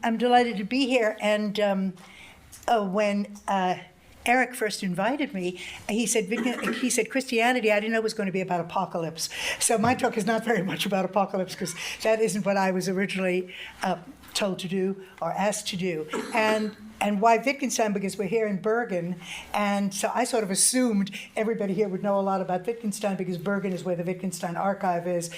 I'm delighted to be here. And when Eric first invited me, he said, Christianity, I didn't know it was going to be about apocalypse. So my talk is not very much about apocalypse, because that isn't what I was originally told to do or asked to do. And why Wittgenstein? Because we're here in Bergen, and so I sort of assumed everybody here would know a lot about Wittgenstein, because Bergen is where the Wittgenstein archive is.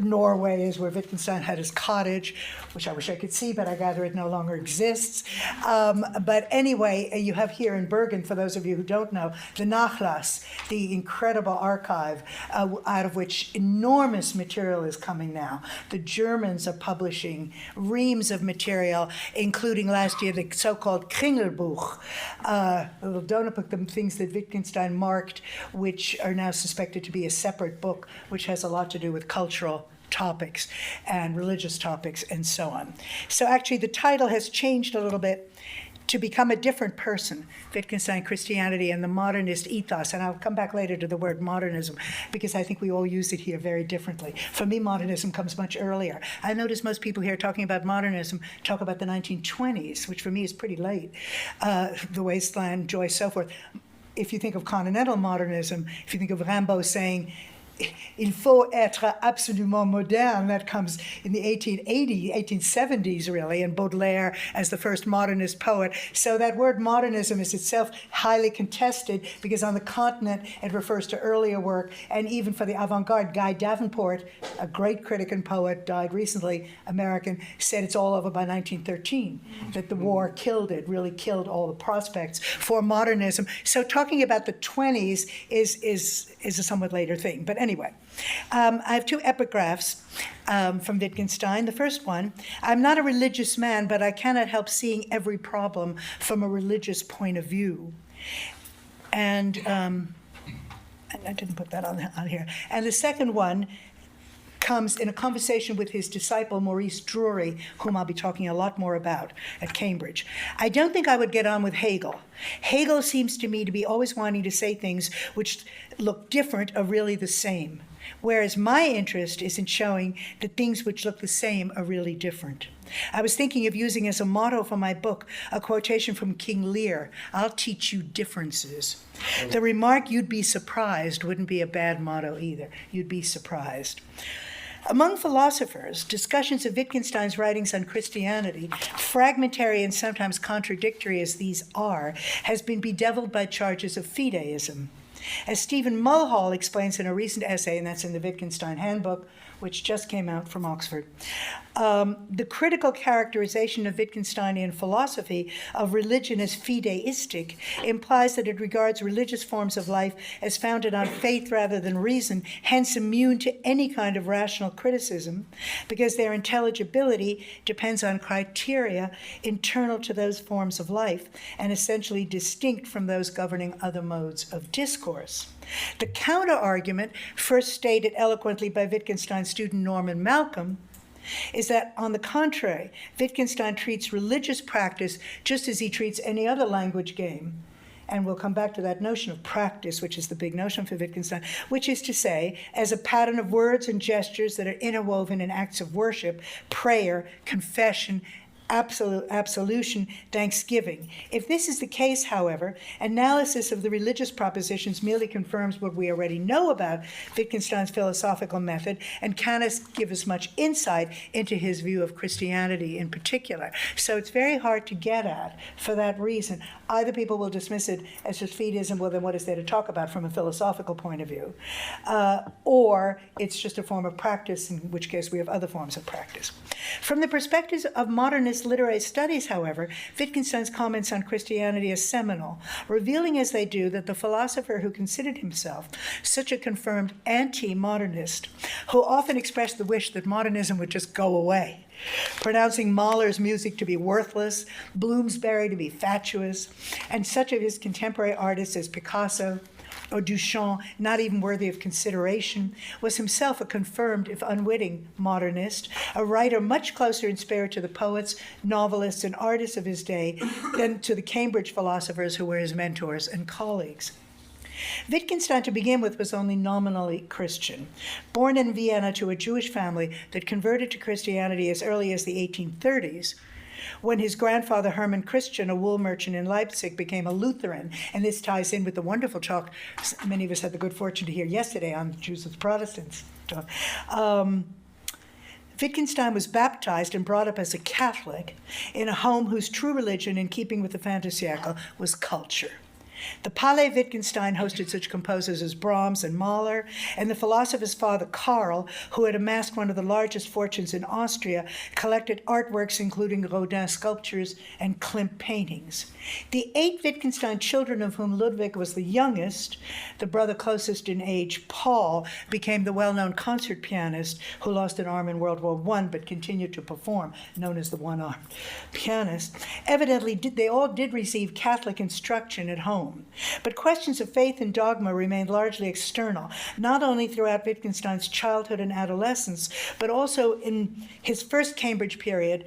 Norway is where Wittgenstein had his cottage, which I wish I could see, but I gather it no longer exists. But anyway, you have here in Bergen, for those of you who don't know, the Nachlass, the incredible archive out of which enormous material is coming now. The Germans are publishing reams of material, including last year the so-called Kringelbuch, the donut book, the things that Wittgenstein marked, which are now suspected to be a separate book, which has a lot to do with cultural topics and religious topics and so on. So actually the title has changed a little bit to become a different person, Wittgenstein, Christianity, and the modernist ethos. And I'll come back later to the word modernism, because I think we all use it here very differently. For me, modernism comes much earlier. I notice most people here talking about modernism talk about the 1920s, which for me is pretty late. The Wasteland, Joyce, so forth. If you think of continental modernism, if you think of Rimbaud saying, il faut être absolument moderne, that comes in the 1870s, really, and Baudelaire as the first modernist poet. So that word modernism is itself highly contested, because on the continent it refers to earlier work, and even for the avant-garde, Guy Davenport, a great critic and poet, died recently, American, said it's all over by 1913, that the war killed it, really killed all the prospects for modernism. So talking about the 20s is a somewhat later thing. But anyway, I have two epigraphs from Wittgenstein. The first one, I'm not a religious man, but I cannot help seeing every problem from a religious point of view. And I didn't put that on here. And the second one comes in a conversation with his disciple, Maurice Drury, whom I'll be talking a lot more about at Cambridge. I don't think I would get on with Hegel. Hegel seems to me to be always wanting to say things which look different are really the same, whereas my interest is in showing that things which look the same are really different. I was thinking of using as a motto for my book a quotation from King Lear, I'll teach you differences. The remark, you'd be surprised, wouldn't be a bad motto either. You'd be surprised. Among philosophers, discussions of Wittgenstein's writings on Christianity, fragmentary and sometimes contradictory as these are, has been bedeviled by charges of fideism. As Stephen Mulhall explains in a recent essay, and that's in the Wittgenstein Handbook, which just came out from Oxford, the critical characterization of Wittgensteinian philosophy of religion as fideistic implies that it regards religious forms of life as founded on faith rather than reason, hence immune to any kind of rational criticism, because their intelligibility depends on criteria internal to those forms of life and essentially distinct from those governing other modes of discourse. The counter-argument, first stated eloquently by Wittgenstein's student Norman Malcolm, is that, on the contrary, Wittgenstein treats religious practice just as he treats any other language game. And we'll come back to that notion of practice, which is the big notion for Wittgenstein, which is to say, as a pattern of words and gestures that are interwoven in acts of worship, prayer, confession, absolution, thanksgiving. If this is the case, however, analysis of the religious propositions merely confirms what we already know about Wittgenstein's philosophical method and cannot give us much insight into his view of Christianity in particular. So it's very hard to get at for that reason. Either people will dismiss it as just fideism, well, then what is there to talk about from a philosophical point of view? Or it's just a form of practice, in which case we have other forms of practice. From the perspective of modernist literary studies, however, Wittgenstein's comments on Christianity are seminal, revealing as they do that the philosopher who considered himself such a confirmed anti-modernist, who often expressed the wish that modernism would just go away, pronouncing Mahler's music to be worthless, Bloomsbury to be fatuous, and such of his contemporary artists as Picasso or Duchamp, not even worthy of consideration, was himself a confirmed, if unwitting, modernist, a writer much closer in spirit to the poets, novelists, and artists of his day than to the Cambridge philosophers who were his mentors and colleagues. Wittgenstein, to begin with, was only nominally Christian. Born in Vienna to a Jewish family that converted to Christianity as early as the 1830s, when his grandfather, Hermann Christian, a wool merchant in Leipzig, became a Lutheran. And this ties in with the wonderful talk many of us had the good fortune to hear yesterday on Jews as Protestants. Wittgenstein was baptized and brought up as a Catholic in a home whose true religion, in keeping with the fin de siècle, was culture. The Palais Wittgenstein hosted such composers as Brahms and Mahler, and the philosopher's father, Karl, who had amassed one of the largest fortunes in Austria, collected artworks including Rodin sculptures and Klimt paintings. The 8 Wittgenstein children, of whom Ludwig was the youngest, the brother closest in age, Paul, became the well-known concert pianist who lost an arm in World War I but continued to perform, known as the one-armed pianist. Evidently, they all did receive Catholic instruction at home. But questions of faith and dogma remained largely external, not only throughout Wittgenstein's childhood and adolescence, but also in his first Cambridge period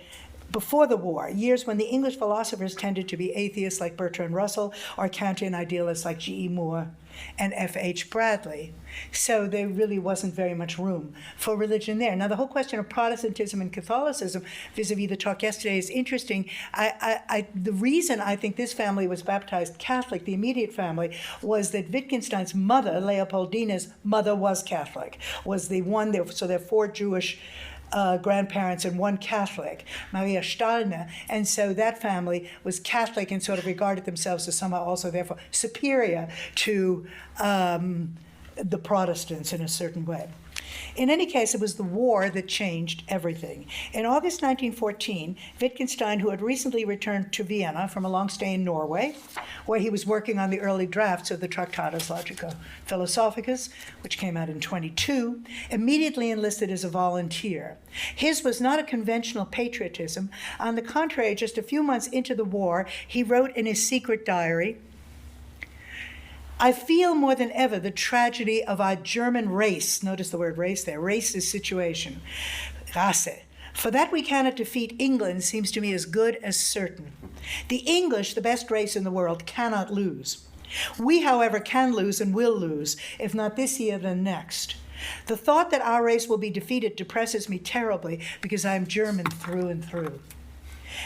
before the war, years when the English philosophers tended to be atheists like Bertrand Russell or Kantian idealists like G.E. Moore and F.H. Bradley. So there really wasn't very much room for religion there. Now, the whole question of Protestantism and Catholicism, vis-a-vis the talk yesterday, is interesting. The reason I think this family was baptized Catholic, the immediate family, was that Wittgenstein's mother, Leopoldina's mother, was Catholic, was the one there. So there are 4 Jewish grandparents and 1 Catholic, Maria Stallner, and so that family was Catholic and sort of regarded themselves as somehow also therefore superior to the Protestants in a certain way. In any case, it was the war that changed everything. In August 1914, Wittgenstein, who had recently returned to Vienna from a long stay in Norway, where he was working on the early drafts of the Tractatus Logico-Philosophicus, which came out in 1922, immediately enlisted as a volunteer. His was not a conventional patriotism. On the contrary, just a few months into the war, he wrote in his secret diary, "I feel more than ever the tragedy of our German race," notice the word race there, race is situation, Rasse. "For that we cannot defeat England seems to me as good as certain. The English, the best race in the world, cannot lose. We, however, can lose and will lose, if not this year, then next. The thought that our race will be defeated depresses me terribly because I am German through and through."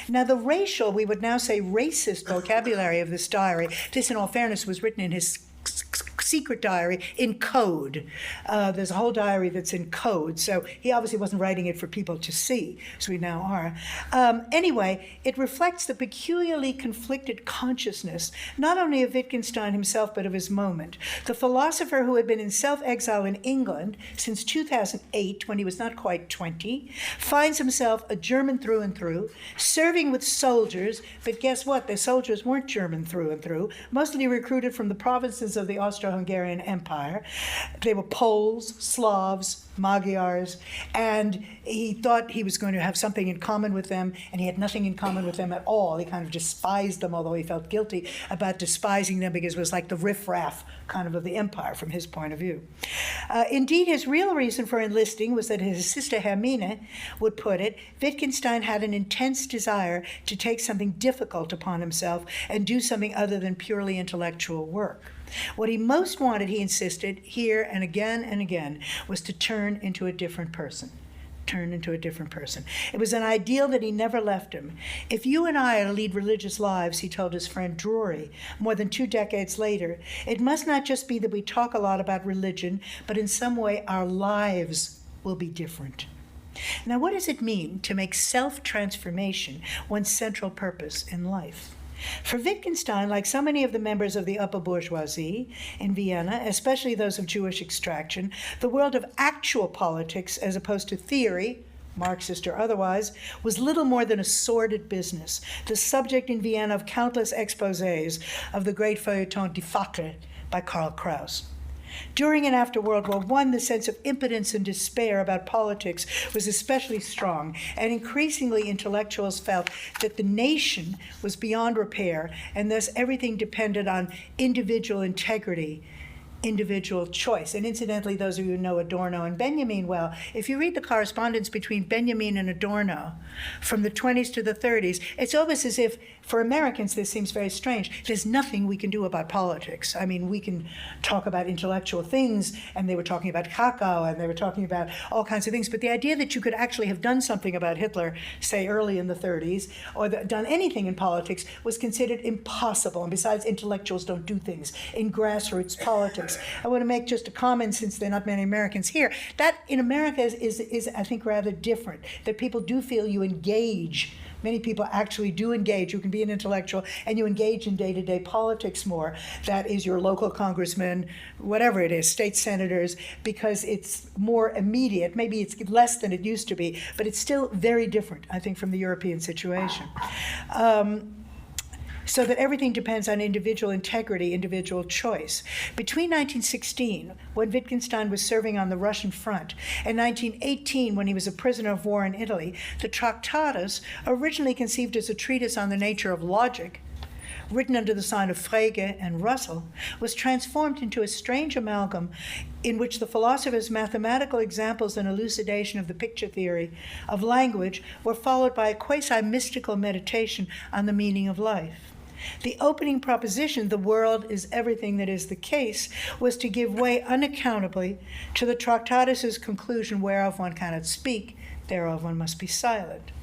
Now, the racial, we would now say racist vocabulary of this diary, this in all fairness was written in his secret diary in code. There's a whole diary that's in code, so he obviously wasn't writing it for people to see, as we now are. Anyway, it reflects the peculiarly conflicted consciousness, not only of Wittgenstein himself, but of his moment. The philosopher who had been in self-exile in England since 2008, when he was not quite 20, finds himself a German through and through, serving with soldiers, but guess what? The soldiers weren't German through and through, mostly recruited from the provinces of the Austro-Hungarian Empire. They were Poles, Slavs, Magyars, and he thought he was going to have something in common with them, and he had nothing in common with them at all. He kind of despised them, although he felt guilty about despising them because it was like the riffraff kind of the empire from his point of view. Indeed, his real reason for enlisting was that, as his sister Hermine would put it, Wittgenstein had an intense desire to take something difficult upon himself and do something other than purely intellectual work. What he most wanted, he insisted, here and again, was to turn into a different person. Turn into a different person. It was an ideal that he never left him. "If you and I are to lead religious lives," he told his friend Drury more than 2 decades later, "it must not just be that we talk a lot about religion, but in some way our lives will be different." Now, what does it mean to make self-transformation one's central purpose in life? For Wittgenstein, like so many of the members of the upper bourgeoisie in Vienna, especially those of Jewish extraction, the world of actual politics, as opposed to theory, Marxist or otherwise, was little more than a sordid business, the subject in Vienna of countless exposés of the great feuilleton Die Fackel by Karl Kraus. During and after World War I, the sense of impotence and despair about politics was especially strong, and increasingly intellectuals felt that the nation was beyond repair, and thus everything depended on individual integrity individual choice. And incidentally, those of you who know Adorno and Benjamin well, if you read the correspondence between Benjamin and Adorno from the 20s to the 30s, it's almost as if, for Americans, this seems very strange. There's nothing we can do about politics. I mean, we can talk about intellectual things, and they were talking about Krakow, and they were talking about all kinds of things, but the idea that you could actually have done something about Hitler, say early in the 30s, or done anything in politics was considered impossible. And besides, intellectuals don't do things in grassroots politics. I want to make just a comment, since there are not many Americans here, that in America is I think, rather different, that people do feel you engage. Many people actually do engage. You can be an intellectual and you engage in day-to-day politics more. That is your local congressman, whatever it is, state senators, because it's more immediate. Maybe it's less than it used to be, but it's still very different, I think, from the European situation. So that everything depends on individual integrity, individual choice. Between 1916, when Wittgenstein was serving on the Russian front, and 1918, when he was a prisoner of war in Italy, the Tractatus, originally conceived as a treatise on the nature of logic, written under the sign of Frege and Russell, was transformed into a strange amalgam in which the philosopher's mathematical examples and elucidation of the picture theory of language were followed by a quasi-mystical meditation on the meaning of life. The opening proposition, the world is everything that is the case, was to give way unaccountably to the Tractatus's conclusion, whereof one cannot speak, thereof one must be silent.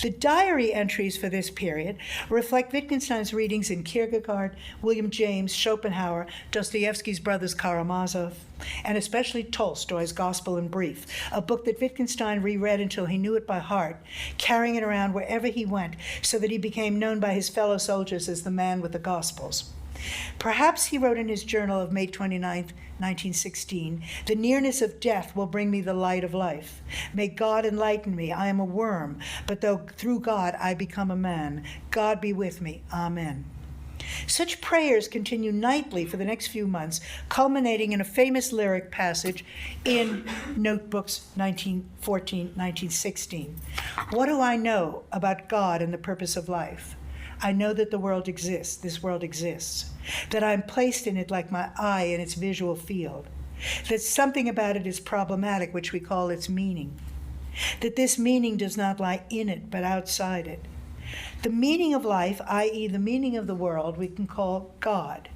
The diary entries for this period reflect Wittgenstein's readings in Kierkegaard, William James, Schopenhauer, Dostoevsky's brothers Karamazov, and especially Tolstoy's Gospel in Brief, a book that Wittgenstein reread until he knew it by heart, carrying it around wherever he went, so that he became known by his fellow soldiers as the man with the Gospels. Perhaps he wrote in his journal of May 29th, 1916, "The nearness of death will bring me the light of life. May God enlighten me. I am a worm, but though through God I become a man. God be with me. Amen." Such prayers continue nightly for the next few months, culminating in a famous lyric passage in Notebooks 1914, 1916. "What do I know about God and the purpose of life? I know that the world exists, this world exists, that I'm placed in it like my eye in its visual field, that something about it is problematic, which we call its meaning, that this meaning does not lie in it, but outside it. The meaning of life, i.e. the meaning of the world, we can call God.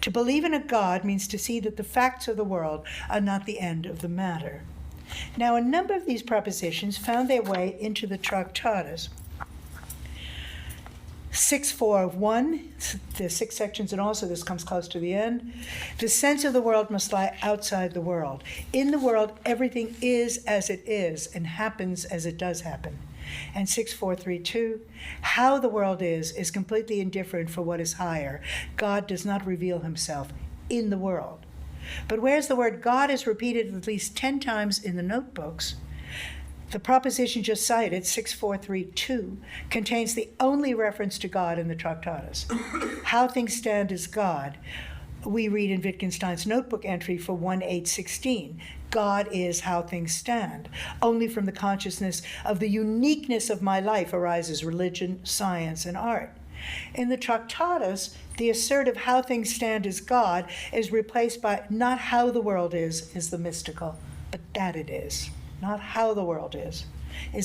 To believe in a God means to see that the facts of the world are not the end of the matter." Now, a number of these propositions found their way into the Tractatus. 6.4.1, there's 6 sections and also this comes close to the end. The sense of the world must lie outside the world. In the world, everything is as it is and happens as it does happen. And 6.4.3.2, how the world is completely indifferent for what is higher. God does not reveal himself in the world. But whereas the word God is repeated at least 10 times in the notebooks, the proposition just cited, 6.4.3.2, contains the only reference to God in the Tractatus. How things stand as God, we read in Wittgenstein's notebook entry for 1.8.16. God is how things stand. Only from the consciousness of the uniqueness of my life arises religion, science, and art. In the Tractatus, the assertive how things stand as God is replaced by not how the world is the mystical, but that it is. Not how the world is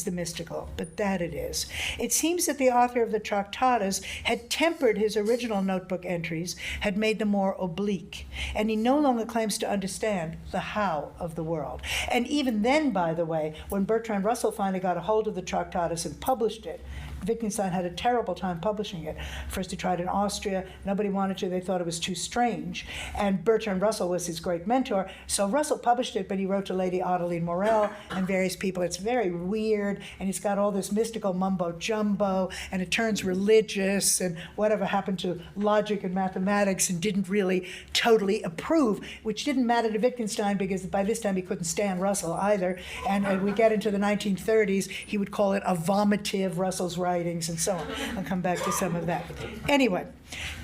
the mystical, but that it is. It seems that the author of the Tractatus had tempered his original notebook entries, had made them more oblique, and he no longer claims to understand the how of the world. And even then, by the way, when Bertrand Russell finally got a hold of the Tractatus and published it, Wittgenstein had a terrible time publishing it. First he tried in Austria, nobody wanted to, they thought it was too strange. And Bertrand Russell was his great mentor, so Russell published it, but he wrote to Lady Ottilie Morel and various people. It's very weird, and it's got all this mystical mumbo-jumbo, and it turns religious, and whatever happened to logic and mathematics, and didn't really totally approve, which didn't matter to Wittgenstein, because by this time he couldn't stand Russell either. And we get into the 1930s, he would call it a vomitive, Russell's writings, and so on. I'll come back to some of that. Anyway,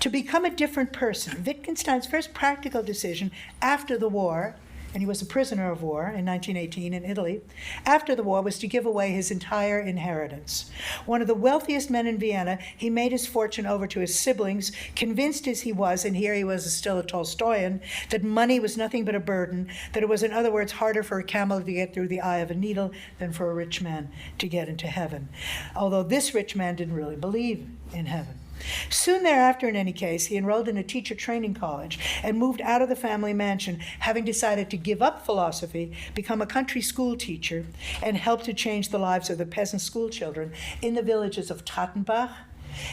to become a different person, Wittgenstein's first practical decision after the war and he was a prisoner of war in 1918 in Italy, after the war was to give away his entire inheritance. One of the wealthiest men in Vienna, he made his fortune over to his siblings, convinced as he was, and here he was still a Tolstoyan, that money was nothing but a burden, that it was, in other words, harder for a camel to get through the eye of a needle than for a rich man to get into heaven. Although this rich man didn't really believe in heaven. Soon thereafter, in any case, he enrolled in a teacher training college and moved out of the family mansion, having decided to give up philosophy, become a country school teacher, and help to change the lives of the peasant school children in the villages of Tattenbach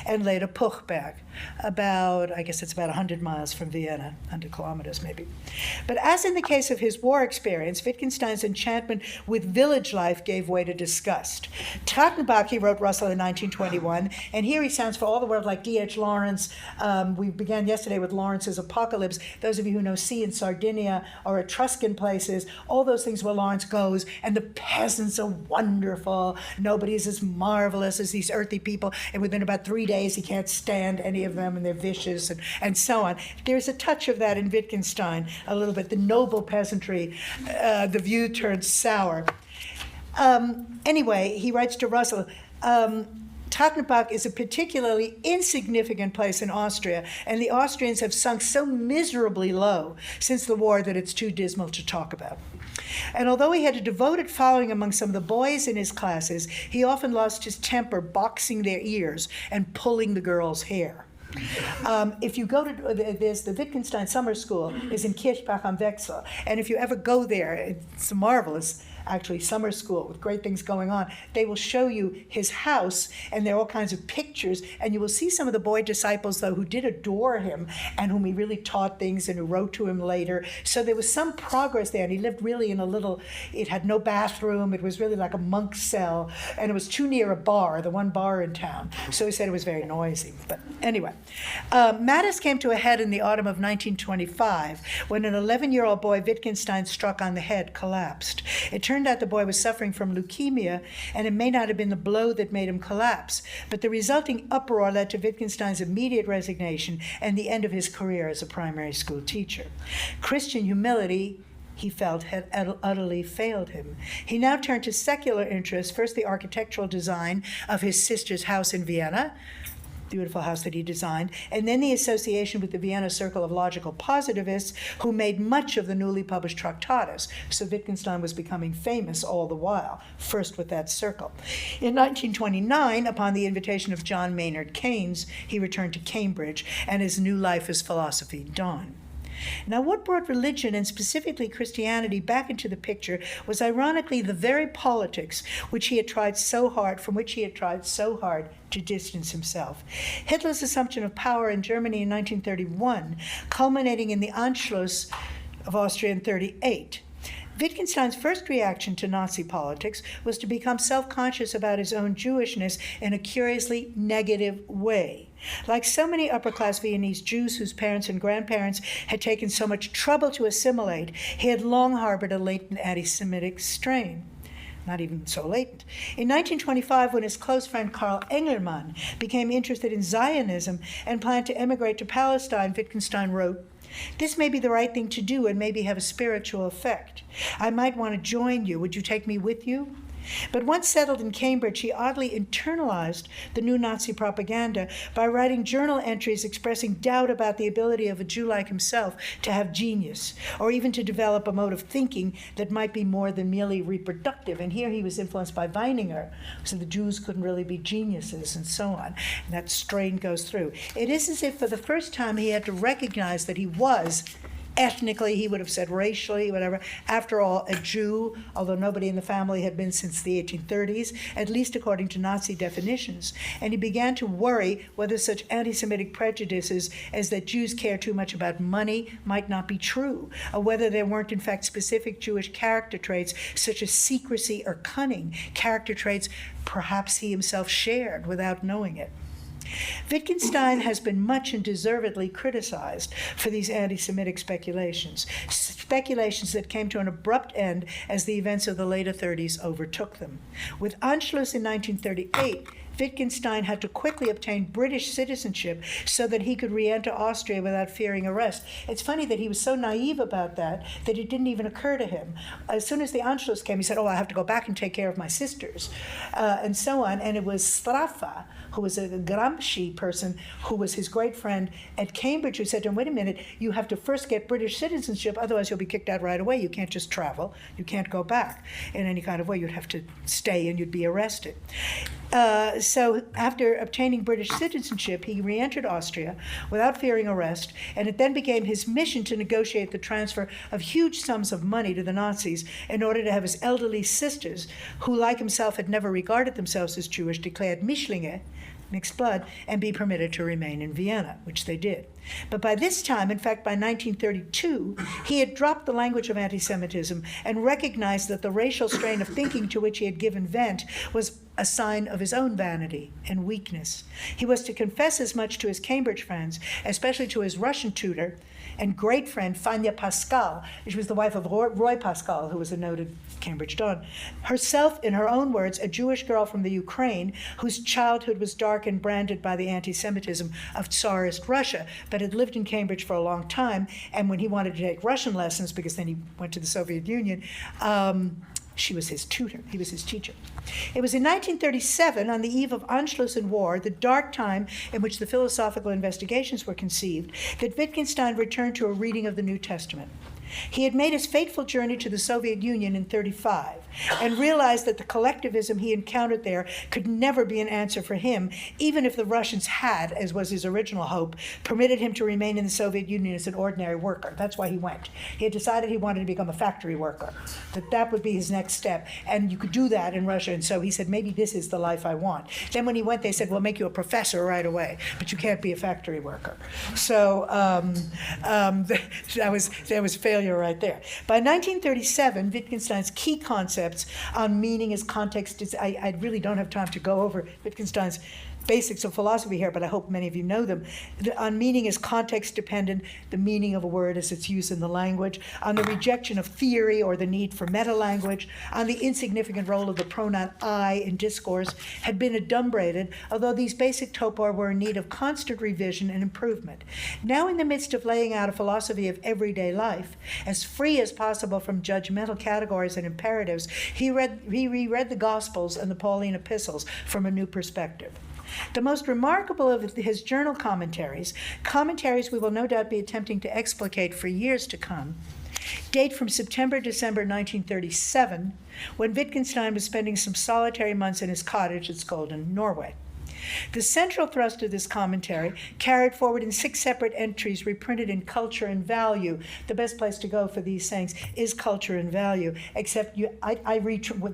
and later Puchberg, about 100 miles from Vienna, 100 kilometers maybe. But as in the case of his war experience, Wittgenstein's enchantment with village life gave way to disgust. Tattenbach, he wrote Russell in 1921, and here he sounds for all the world like D.H. Lawrence. We began yesterday with Lawrence's Apocalypse. Those of you who know Sea in Sardinia or Etruscan places, all those things where Lawrence goes, and the peasants are wonderful. Nobody is as marvelous as these earthy people, and within about 3 days he can't stand any of them, and they're vicious, and so on. There's a touch of that in Wittgenstein, a little bit. The noble peasantry, the view turns sour. Anyway, he writes to Russell, Tattenbach is a particularly insignificant place in Austria, and the Austrians have sunk so miserably low since the war that it's too dismal to talk about. And although he had a devoted following among some of the boys in his classes, he often lost his temper boxing their ears and pulling the girls' hair. If you go to, there's the Wittgenstein Summer School is in Kirchbach am Wechsel, and if you ever go there, it's a marvelous actually summer school with great things going on. They will show you his house, and there are all kinds of pictures, and you will see some of the boy disciples, though, who did adore him and whom he really taught things and who wrote to him later. So there was some progress there, and he lived really in a little, it had no bathroom, it was really like a monk's cell, and it was too near a bar, the one bar in town. So he said it was very noisy. But anyway, matters came to a head in the autumn of 1925 when an 11-year-old boy Wittgenstein struck on the head collapsed. It turned out the boy was suffering from leukemia, and it may not have been the blow that made him collapse, but the resulting uproar led to Wittgenstein's immediate resignation and the end of his career as a primary school teacher. Christian humility, he felt, had utterly failed him. He now turned to secular interests, first the architectural design of his sister's house in Vienna, beautiful house that he designed, and then the association with the Vienna Circle of Logical Positivists, who made much of the newly published Tractatus. So Wittgenstein was becoming famous all the while, first with that circle. In 1929, upon the invitation of John Maynard Keynes, he returned to Cambridge, and his new life as philosophy dawned. Now, what brought religion, and specifically Christianity, back into the picture was ironically the very politics from which he had tried so hard to distance himself. Hitler's assumption of power in Germany in 1931, culminating in the Anschluss of Austria in 1938. Wittgenstein's first reaction to Nazi politics was to become self-conscious about his own Jewishness in a curiously negative way. Like so many upper-class Viennese Jews whose parents and grandparents had taken so much trouble to assimilate, he had long harbored a latent anti-Semitic strain. Not even so latent. In 1925, when his close friend Karl Engelmann became interested in Zionism and planned to emigrate to Palestine, Wittgenstein wrote, "This may be the right thing to do and maybe have a spiritual effect. I might want to join you. Would you take me with you?" But once settled in Cambridge, he oddly internalized the new Nazi propaganda by writing journal entries expressing doubt about the ability of a Jew like himself to have genius, or even to develop a mode of thinking that might be more than merely reproductive. And here he was influenced by Weininger, so the Jews couldn't really be geniuses, and so on. And that strain goes through. It is as if for the first time he had to recognize that he was ethnically, he would have said racially, whatever, after all, a Jew, although nobody in the family had been since the 1830s, at least according to Nazi definitions. And he began to worry whether such anti-Semitic prejudices as that Jews care too much about money might not be true, or whether there weren't in fact specific Jewish character traits such as secrecy or cunning, character traits perhaps he himself shared without knowing it. Wittgenstein has been much and deservedly criticized for these anti-Semitic speculations that came to an abrupt end as the events of the later 30s overtook them. With Anschluss in 1938, Wittgenstein had to quickly obtain British citizenship so that he could re-enter Austria without fearing arrest. It's funny that he was so naive about that it didn't even occur to him. As soon as the Anschluss came, he said, I have to go back and take care of my sisters, and so on. And it was Straffa, who was a Gramsci person, who was his great friend at Cambridge, who said to him, wait a minute, you have to first get British citizenship, otherwise you'll be kicked out right away. You can't just travel. You can't go back in any kind of way. You'd have to stay and you'd be arrested. So after obtaining British citizenship, he re-entered Austria without fearing arrest, and it then became his mission to negotiate the transfer of huge sums of money to the Nazis in order to have his elderly sisters, who like himself had never regarded themselves as Jewish, declared Mischlinge, mixed blood, and be permitted to remain in Vienna, which they did. But by this time, in fact by 1932, he had dropped the language of anti-Semitism and recognized that the racial strain of thinking to which he had given vent was a sign of his own vanity and weakness. He was to confess as much to his Cambridge friends, especially to his Russian tutor and great friend Fania Pascal. She was the wife of Roy Pascal, who was a noted Cambridge don. Herself, in her own words, a Jewish girl from the Ukraine whose childhood was dark and branded by the anti-Semitism of Tsarist Russia, but had lived in Cambridge for a long time, and when he wanted to take Russian lessons, because then he went to the Soviet Union, she was his tutor. He was his teacher. It was in 1937, on the eve of Anschluss and war, the dark time in which the philosophical investigations were conceived, that Wittgenstein returned to a reading of the New Testament. He had made his fateful journey to the Soviet Union in 1935 and realized that the collectivism he encountered there could never be an answer for him, even if the Russians had, as was his original hope, permitted him to remain in the Soviet Union as an ordinary worker. That's why he went. He had decided he wanted to become a factory worker, that would be his next step, and you could do that in Russia, and so he said, maybe this is the life I want. Then when he went, they said, we'll make you a professor right away, but you can't be a factory worker. So that was failure right there. By 1937, Wittgenstein's key concepts on meaning as context I really don't have time to go over Wittgenstein's basics of philosophy here, but I hope many of you know them. On meaning as context dependent, the meaning of a word as its use in the language, on the rejection of theory or the need for meta-language, on the insignificant role of the pronoun I in discourse, had been adumbrated, although these basic topoi were in need of constant revision and improvement. Now in the midst of laying out a philosophy of everyday life, as free as possible from judgmental categories and imperatives, he reread the Gospels and the Pauline epistles from a new perspective. The most remarkable of his journal commentaries we will no doubt be attempting to explicate for years to come, date from September-December 1937, when Wittgenstein was spending some solitary months in his cottage at Skolden, Norway. The central thrust of this commentary, carried forward in 6 separate entries reprinted in Culture and Value. The best place to go for these things is Culture and Value, except the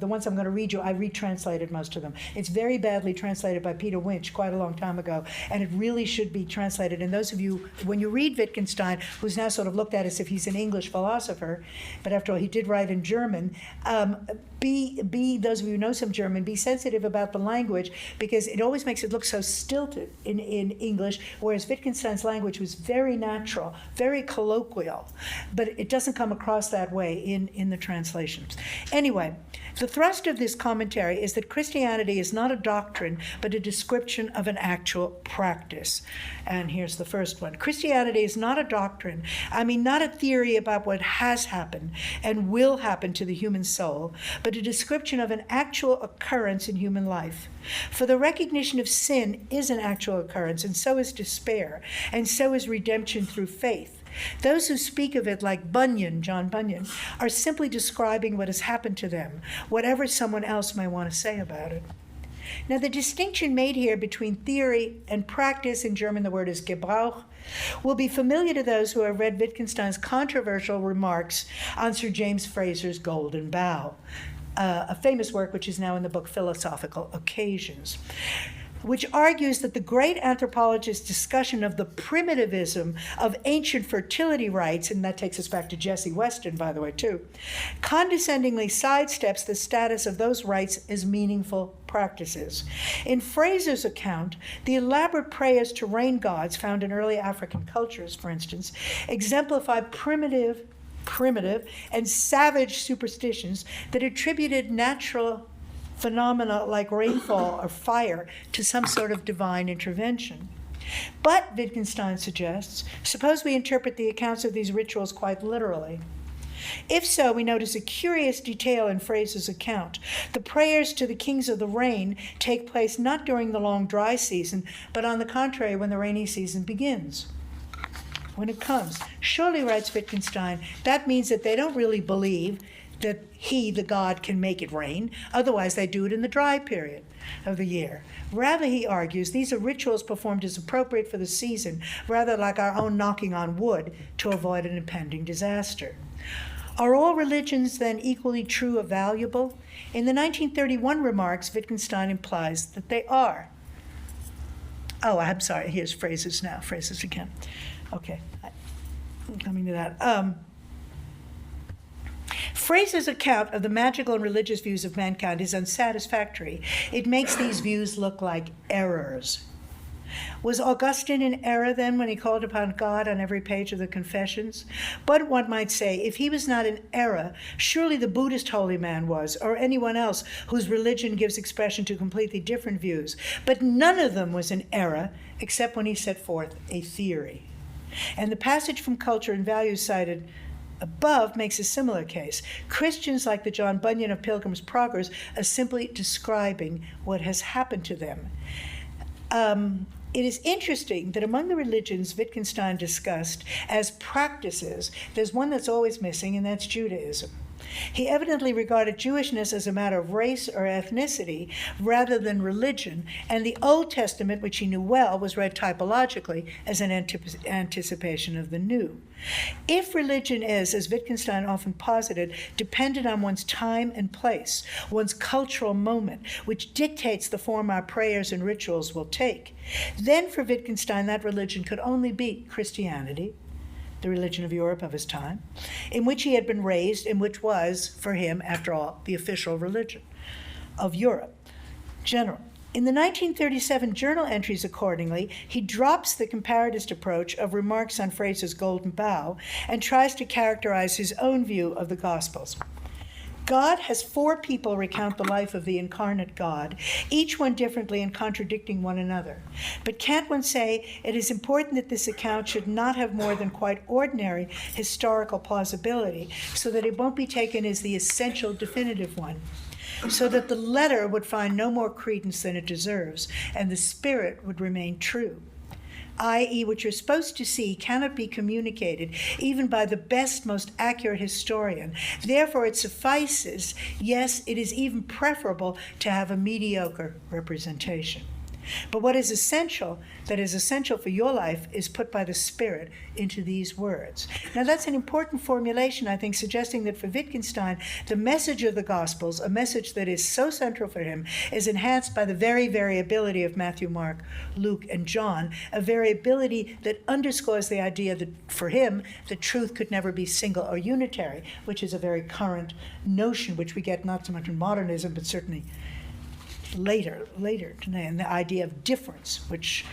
ones I'm going to read you, I retranslated most of them. It's very badly translated by Peter Winch quite a long time ago, and it really should be translated. And those of you, when you read Wittgenstein, who's now sort of looked at as if he's an English philosopher, but after all, he did write in German, those of you who know some German, be sensitive about the language, because it always makes it look so stilted in English, whereas Wittgenstein's language was very natural, very colloquial, but it doesn't come across that way in the translations. Anyway, the thrust of this commentary is that Christianity is not a doctrine, but a description of an actual practice. And here's the first one. Christianity is not a doctrine, not a theory about what has happened and will happen to the human soul, but a description of an actual occurrence in human life. For the recognition of sin is an actual occurrence, and so is despair, and so is redemption through faith. Those who speak of it like Bunyan, John Bunyan, are simply describing what has happened to them, whatever someone else may want to say about it. Now, the distinction made here between theory and practice, in German the word is Gebrauch, will be familiar to those who have read Wittgenstein's controversial remarks on Sir James Fraser's Golden Bough, a famous work which is now in the book Philosophical Occasions, which argues that the great anthropologist's discussion of the primitivism of ancient fertility rites, and that takes us back to Jesse Weston, by the way, too, condescendingly sidesteps the status of those rites as meaningful practices. In Fraser's account, the elaborate prayers to rain gods found in early African cultures, for instance, exemplify primitive and savage superstitions that attributed natural phenomena like rainfall or fire to some sort of divine intervention. But, Wittgenstein suggests, suppose we interpret the accounts of these rituals quite literally. If so, we notice a curious detail in Fraser's account. The prayers to the kings of the rain take place not during the long dry season, but on the contrary, when the rainy season begins. When it comes. Surely, writes Wittgenstein, that means that they don't really believe that he, the god, can make it rain. Otherwise, they do it in the dry period of the year. Rather, he argues, these are rituals performed as appropriate for the season, rather like our own knocking on wood to avoid an impending disaster. Are all religions then equally true or valuable? In the 1931 remarks, Wittgenstein implies that they are. Oh, I'm sorry, here's Fraser's now, Fraser's again. Okay, I'm coming to that. Fraser's account of the magical and religious views of mankind is unsatisfactory. It makes these views look like errors. Was Augustine in error then when he called upon God on every page of the Confessions? But one might say, if he was not in error, surely the Buddhist holy man was, or anyone else whose religion gives expression to completely different views. But none of them was in error, except when he set forth a theory. And the passage from Culture and Values cited above makes a similar case. Christians, like the John Bunyan of Pilgrim's Progress, are simply describing what has happened to them. It is interesting that among the religions Wittgenstein discussed as practices, there's one that's always missing, and that's Judaism. He evidently regarded Jewishness as a matter of race or ethnicity rather than religion, and the Old Testament, which he knew well, was read typologically as an anticipation of the New. If religion is, as Wittgenstein often posited, dependent on one's time and place, one's cultural moment, which dictates the form our prayers and rituals will take, then for Wittgenstein that religion could only be Christianity, the religion of Europe of his time, in which he had been raised and which was, for him, after all, the official religion of Europe. General. In the 1937 journal entries, accordingly, he drops the comparatist approach of remarks on Fraser's Golden Bough and tries to characterize his own view of the Gospels. God has four people recount the life of the incarnate God, each one differently and contradicting one another. But can't one say it is important that this account should not have more than quite ordinary historical plausibility, so that it won't be taken as the essential definitive one, so that the letter would find no more credence than it deserves, and the spirit would remain true? i.e., what you're supposed to see cannot be communicated even by the best, most accurate historian. Therefore, it suffices, yes, it is even preferable to have a mediocre representation. But what is essential, that is essential for your life, is put by the Spirit into these words. Now, that's an important formulation, I think, suggesting that for Wittgenstein, the message of the Gospels, a message that is so central for him, is enhanced by the very variability of Matthew, Mark, Luke, and John, a variability that underscores the idea that, for him, the truth could never be single or unitary, which is a very current notion, which we get not so much in modernism, but certainly later today, and the idea of difference, which,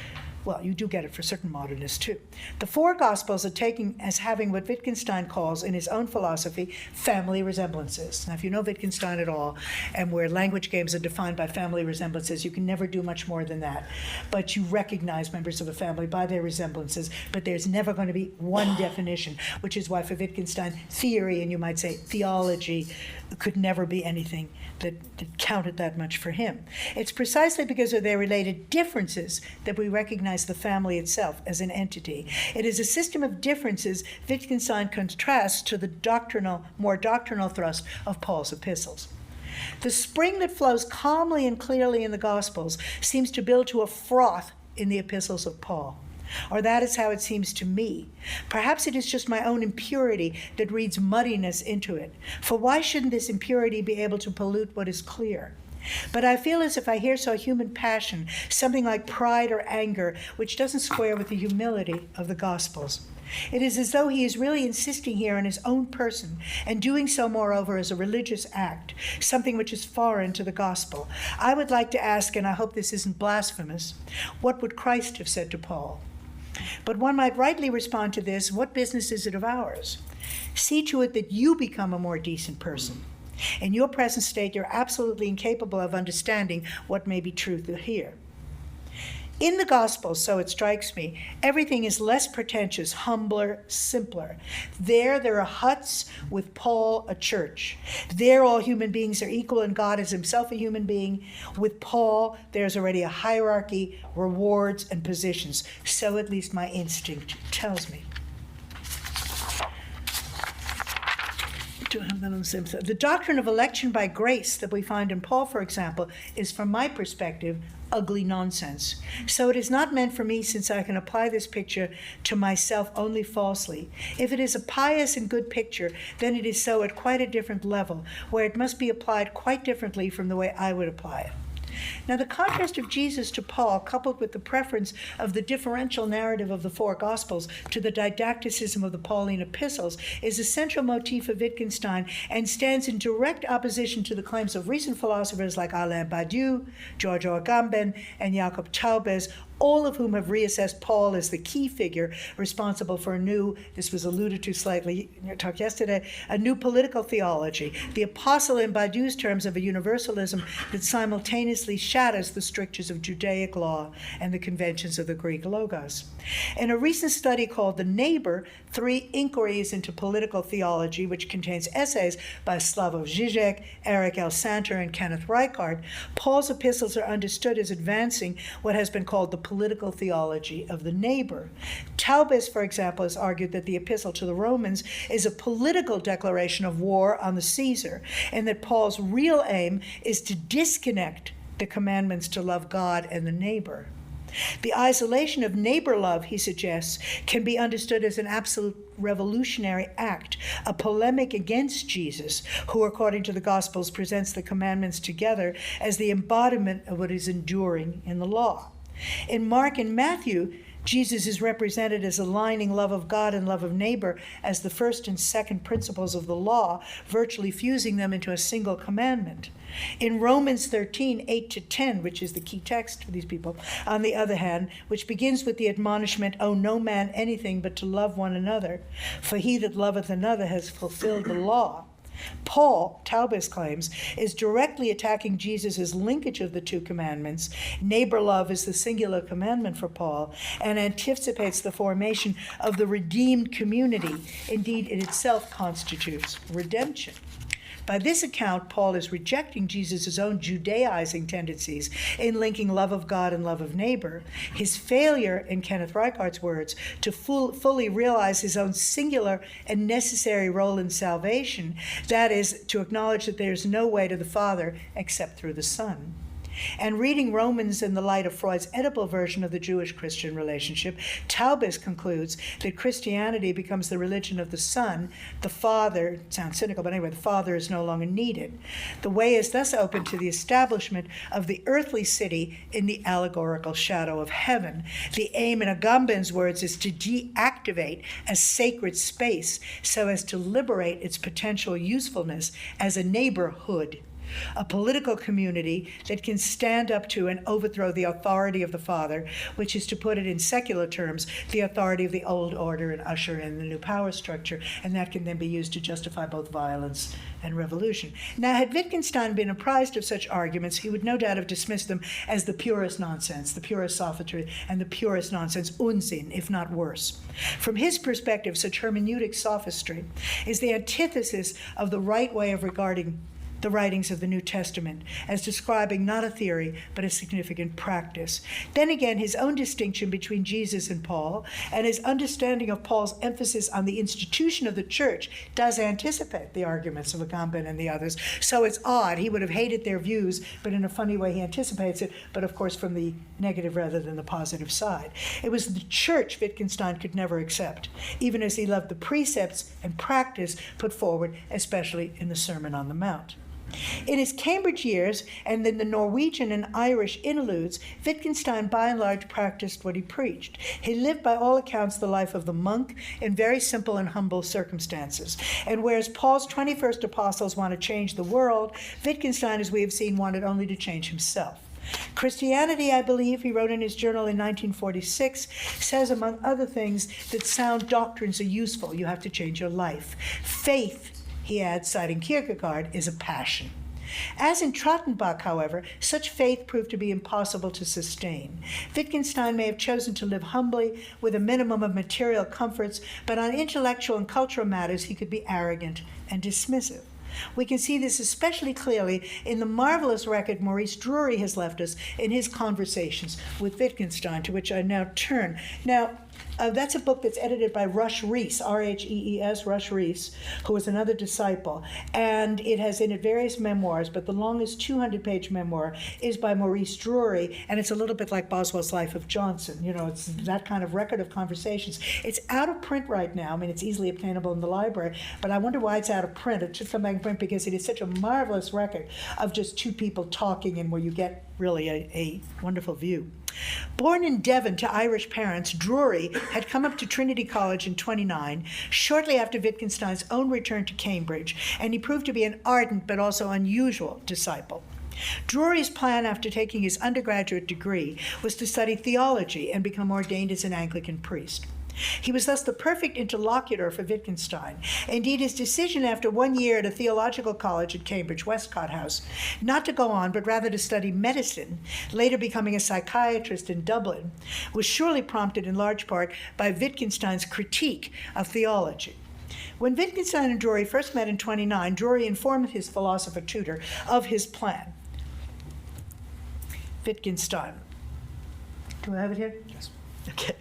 well, you do get it for certain modernists too. The four Gospels are taken as having what Wittgenstein calls, in his own philosophy, family resemblances. Now, if you know Wittgenstein at all, and where language games are defined by family resemblances, you can never do much more than that. But you recognize members of a family by their resemblances, but there's never going to be one definition, which is why for Wittgenstein, theory, and you might say theology, could never be anything that counted that much for him. It's precisely because of their related differences that we recognize the family itself as an entity. It is a system of differences Wittgenstein contrasts to the more doctrinal thrust of Paul's epistles. The spring that flows calmly and clearly in the Gospels seems to build to a froth in the epistles of Paul. Or that is how it seems to me. Perhaps it is just my own impurity that reads muddiness into it. For why shouldn't this impurity be able to pollute what is clear? But I feel as if I here saw human passion, something like pride or anger, which doesn't square with the humility of the Gospels. It is as though he is really insisting here on his own person, and doing so, moreover, as a religious act, something which is foreign to the gospel. I would like to ask, and I hope this isn't blasphemous, what would Christ have said to Paul? But one might rightly respond to this, what business is it of ours? See to it that you become a more decent person. In your present state, you're absolutely incapable of understanding what may be true here. In the Gospels, so it strikes me, everything is less pretentious, humbler, simpler. There are huts, with Paul a church. There all human beings are equal and God is himself a human being. With Paul, there's already a hierarchy, rewards, and positions. So at least my instinct tells me. The doctrine of election by grace that we find in Paul, for example, is, from my perspective, ugly nonsense. So it is not meant for me, since I can apply this picture to myself only falsely. If it is a pious and good picture, then it is so at quite a different level, where it must be applied quite differently from the way I would apply it. Now, the contrast of Jesus to Paul, coupled with the preference of the differential narrative of the four Gospels to the didacticism of the Pauline epistles, is a central motif of Wittgenstein and stands in direct opposition to the claims of recent philosophers like Alain Badiou, George Agamben, and Jacob Taubes, all of whom have reassessed Paul as the key figure responsible for a new, this was alluded to slightly in your talk yesterday, a new political theology, the apostle in Badiou's terms of a universalism that simultaneously shatters the strictures of Judaic law and the conventions of the Greek logos. In a recent study called The Neighbor, 3 Inquiries into Political Theology, which contains essays by Slavoj Žižek, Eric L. Santer, and Kenneth Reichardt, Paul's epistles are understood as advancing what has been called the political theology of the neighbor. Taubes, for example, has argued that the epistle to the Romans is a political declaration of war on the Caesar, and that Paul's real aim is to disconnect the commandments to love God and the neighbor. The isolation of neighbor love, he suggests, can be understood as an absolute revolutionary act, a polemic against Jesus, who, according to the Gospels, presents the commandments together as the embodiment of what is enduring in the law. In Mark and Matthew, Jesus is represented as aligning love of God and love of neighbor as the first and second principles of the law, virtually fusing them into a single commandment. In Romans 13, 8-10, which is the key text for these people, on the other hand, which begins with the admonishment, "Owe no man anything but to love one another, for he that loveth another has fulfilled the law." Paul, Taubes claims, is directly attacking Jesus' linkage of the two commandments. Neighbor love is the singular commandment for Paul, and anticipates the formation of the redeemed community. Indeed, it itself constitutes redemption. By this account, Paul is rejecting Jesus' own Judaizing tendencies in linking love of God and love of neighbor. His failure, in Kenneth Reichardt's words, to fully realize his own singular and necessary role in salvation, that is, to acknowledge that there is no way to the Father except through the Son. And reading Romans in the light of Freud's Oedipal version of the Jewish-Christian relationship, Taubes concludes that Christianity becomes the religion of the Son. The Father, it sounds cynical, but anyway, the Father is no longer needed. The way is thus open to the establishment of the earthly city in the allegorical shadow of heaven. The aim, in Agamben's words, is to deactivate a sacred space so as to liberate its potential usefulness as a neighborhood, a political community that can stand up to and overthrow the authority of the Father, which is, to put it in secular terms, the authority of the old order and usher in the new power structure, and that can then be used to justify both violence and revolution. Now, had Wittgenstein been apprised of such arguments, he would no doubt have dismissed them as the purest nonsense, the purest sophistry, and the purest nonsense, Unsinn, if not worse. From his perspective, such hermeneutic sophistry is the antithesis of the right way of regarding the writings of the New Testament as describing not a theory, but a significant practice. Then again, his own distinction between Jesus and Paul, and his understanding of Paul's emphasis on the institution of the church, does anticipate the arguments of Agamben and the others. So it's odd. He would have hated their views, but in a funny way he anticipates it, but of course from the negative rather than the positive side. It was the church Wittgenstein could never accept, even as he loved the precepts and practice put forward, especially in the Sermon on the Mount. In his Cambridge years, and in the Norwegian and Irish interludes, Wittgenstein by and large practiced what he preached. He lived by all accounts the life of the monk in very simple and humble circumstances. And whereas Paul's 21st apostles want to change the world, Wittgenstein, as we have seen, wanted only to change himself. Christianity, I believe, he wrote in his journal in 1946, says, among other things, that sound doctrines are useful. You have to change your life. Faith he adds, citing Kierkegaard, is a passion. As in Trottenbach, however, such faith proved to be impossible to sustain. Wittgenstein may have chosen to live humbly with a minimum of material comforts, but on intellectual and cultural matters he could be arrogant and dismissive. We can see this especially clearly in the marvelous record Maurice Drury has left us in his conversations with Wittgenstein, to which I now turn. Now, that's a book that's edited by Rush Rees, R-H-E-E-S, Rush Rees, who was another disciple. And it has in it various memoirs, but the longest 200-page memoir is by Maurice Drury, and it's a little bit like Boswell's Life of Johnson. You know, it's that kind of record of conversations. It's out of print right now. I mean, it's easily obtainable in the library, but I wonder why it's out of print. It should come back in print because it is such a marvelous record of just two people talking and where you get really a wonderful view. Born in Devon to Irish parents, Drury had come up to Trinity College in 29, shortly after Wittgenstein's own return to Cambridge, and he proved to be an ardent but also unusual disciple. Drury's plan after taking his undergraduate degree was to study theology and become ordained as an Anglican priest. He was thus the perfect interlocutor for Wittgenstein. Indeed, his decision after 1 year at a theological college at Cambridge, Westcott House, not to go on but rather to study medicine, later becoming a psychiatrist in Dublin, was surely prompted in large part by Wittgenstein's critique of theology. When Wittgenstein and Drury first met in 29, Drury informed his philosopher tutor of his plan. Wittgenstein. Do I have it here? Yes. Okay.